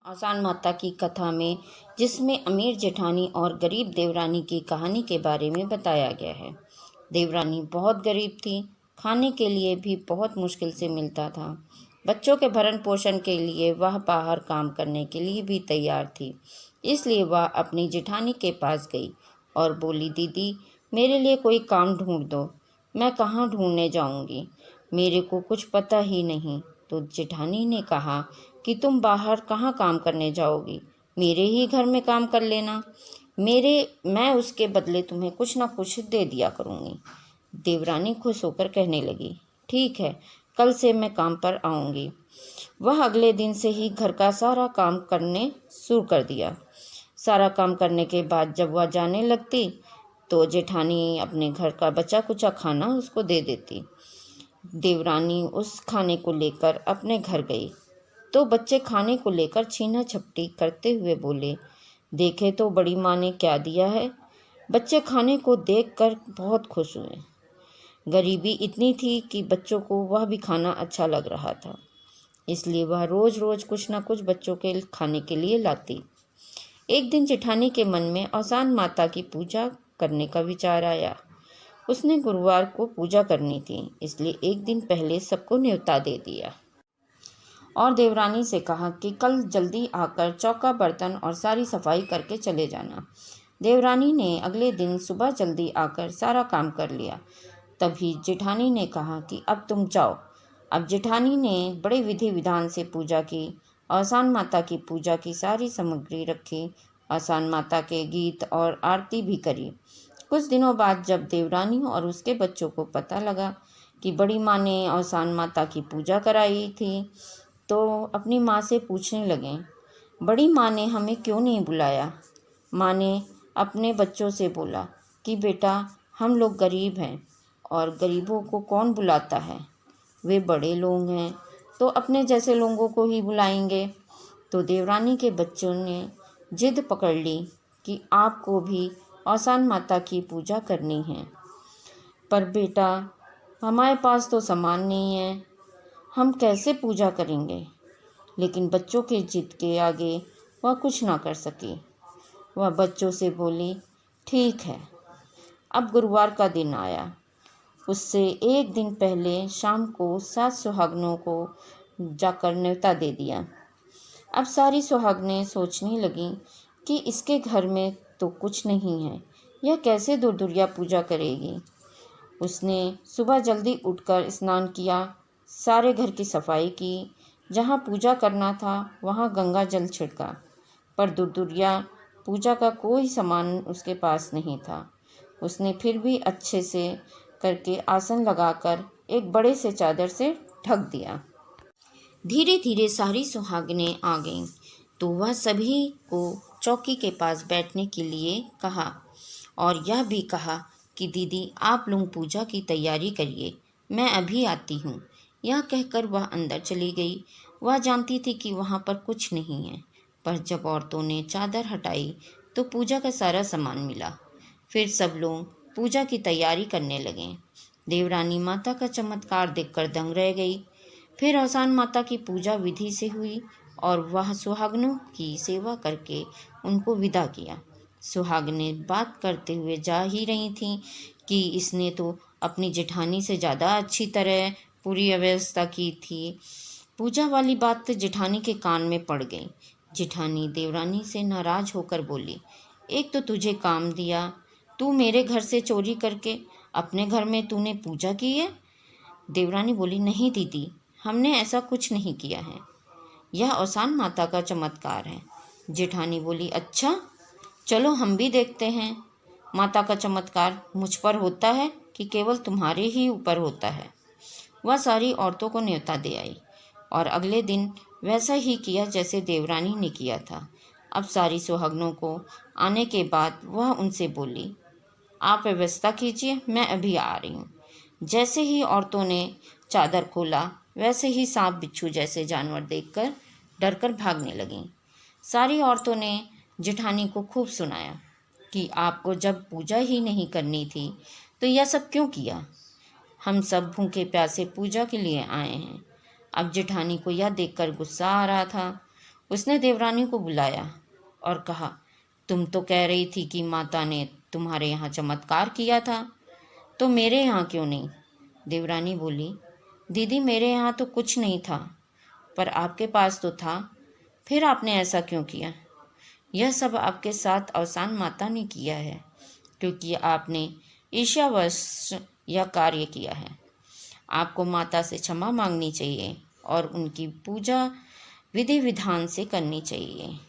आसान माता की कथा में, जिसमें अमीर जेठानी और गरीब देवरानी की कहानी के बारे में बताया गया है। देवरानी बहुत गरीब थी, खाने के लिए भी बहुत मुश्किल से मिलता था। बच्चों के भरण पोषण के लिए वह बाहर काम करने के लिए भी तैयार थी। इसलिए वह अपनी जेठानी के पास गई और बोली, दीदी मेरे लिए कोई काम ढूंढ दो। मैं कहाँ ढूंढने जाऊंगी, मेरे को कुछ पता ही नहीं। तो जेठानी ने कहा कि तुम बाहर कहाँ काम करने जाओगी, मेरे ही घर में काम कर लेना। मैं उसके बदले तुम्हें कुछ ना कुछ दे दिया करूँगी। देवरानी खुश होकर कहने लगी, ठीक है, कल से मैं काम पर आऊँगी। वह अगले दिन से ही घर का सारा काम करने शुरू कर दिया। सारा काम करने के बाद जब वह जाने लगती तो जेठानी अपने घर का बचा कुचा खाना उसको दे देती। देवरानी उस खाने को लेकर अपने घर गई तो बच्चे खाने को लेकर छीना झपटी करते हुए बोले, देखे तो बड़ी माँ ने क्या दिया है। बच्चे खाने को देखकर बहुत खुश हुए। गरीबी इतनी थी कि बच्चों को वह भी खाना अच्छा लग रहा था, इसलिए वह रोज रोज कुछ न कुछ बच्चों के खाने के लिए लाती। एक दिन जेठानी के मन में आसान माता की पूजा करने का विचार आया। उसने गुरुवार को पूजा करनी थी, इसलिए एक दिन पहले सबको न्योता दे दिया और देवरानी से कहा कि कल जल्दी आकर चौका बर्तन और सारी सफाई करके चले जाना। देवरानी ने अगले दिन सुबह जल्दी आकर सारा काम कर लिया। तभी जेठानी ने कहा कि अब तुम जाओ। अब जेठानी ने बड़े विधि विधान से पूजा की। आसान माता की पूजा की सारी सामग्री रखी। आसान माता के गीत और आरती भी करी। कुछ दिनों बाद जब देवरानी और उसके बच्चों को पता लगा कि बड़ी माँ ने आसान माता की पूजा कराई थी, तो अपनी माँ से पूछने लगे, बड़ी माँ ने हमें क्यों नहीं बुलाया। माँ ने अपने बच्चों से बोला कि बेटा, हम लोग गरीब हैं और गरीबों को कौन बुलाता है, वे बड़े लोग हैं तो अपने जैसे लोगों को ही बुलाएंगे। तो देवरानी के बच्चों ने जिद पकड़ ली कि आपको भी आसान माता की पूजा करनी है। पर बेटा, हमारे पास तो सामान नहीं है, हम कैसे पूजा करेंगे। लेकिन बच्चों के जिद के आगे वह कुछ ना कर सकी। वह बच्चों से बोली, ठीक है। अब गुरुवार का दिन आया। उससे एक दिन पहले शाम को 7 सुहागनों को जाकर न्योता दे दिया। अब सारी सुहागनें सोचने लगीं कि इसके घर में तो कुछ नहीं है, यह कैसे दुर्दुरिया पूजा करेगी। उसने सुबह जल्दी उठकर स्नान किया, सारे घर की सफाई की, जहाँ पूजा करना था वहाँ गंगा जल छिड़का, पर दुर्दुरिया पूजा का कोई सामान उसके पास नहीं था। उसने फिर भी अच्छे से करके आसन लगाकर एक बड़े से चादर से ढक दिया। धीरे धीरे सारी सुहागनें आ गईं, तो वह सभी को चौकी के पास बैठने के लिए कहा और यह भी कहा कि दीदी आप लोग पूजा की तैयारी करिए, मैं अभी आती हूँ। यह कहकर वह अंदर चली गई। वह जानती थी कि वहाँ पर कुछ नहीं है, पर जब औरतों ने चादर हटाई तो पूजा का सारा सामान मिला। फिर सब लोग पूजा की तैयारी करने लगे। देवरानी माता का चमत्कार देखकर दंग रह गई। फिर आसान माता की पूजा विधि से हुई और वह सुहागनों की सेवा करके उनको विदा किया। सुहागनें बात करते हुए जा ही रही थीं कि इसने तो अपनी जेठानी से ज़्यादा अच्छी तरह पूरी व्यवस्था की थी। पूजा वाली बात जेठानी के कान में पड़ गई। जेठानी देवरानी से नाराज होकर बोली, एक तो तुझे काम दिया, तू मेरे घर से चोरी करके अपने घर में तूने पूजा की है। देवरानी बोली, नहीं दीदी, हमने ऐसा कुछ नहीं किया है, यह आसान माता का चमत्कार है। जेठानी बोली, अच्छा चलो हम भी देखते हैं, माता का चमत्कार मुझ पर होता है कि केवल तुम्हारे ही ऊपर होता है। वह सारी औरतों को न्योता दे आई और अगले दिन वैसा ही किया जैसे देवरानी ने किया था। अब सारी सुहागनों को आने के बाद वह उनसे बोली, आप व्यवस्था कीजिए, मैं अभी आ रही हूँ। जैसे ही औरतों ने चादर खोला, वैसे ही सांप बिच्छू जैसे जानवर देखकर डरकर भागने लगीं। सारी औरतों ने जेठानी को खूब सुनाया कि आपको जब पूजा ही नहीं करनी थी तो यह सब क्यों किया। हम सब भूखे प्यासे पूजा के लिए आए हैं। अब जेठानी को यह देखकर गुस्सा आ रहा था। उसने देवरानी को बुलाया और कहा, तुम तो कह रही थी कि माता ने तुम्हारे यहाँ चमत्कार किया था, तो मेरे यहाँ क्यों नहीं? देवरानी बोली, दीदी मेरे यहाँ तो कुछ नहीं था, पर आपके पास तो था, फिर आपने ऐसा क्यों किया? यह सब आपके साथ अवसान माता ने किया है, क्योंकि आपने ईर्ष्यावश यह कार्य किया है। आपको माता से क्षमा मांगनी चाहिए और उनकी पूजा विधि विधान से करनी चाहिए।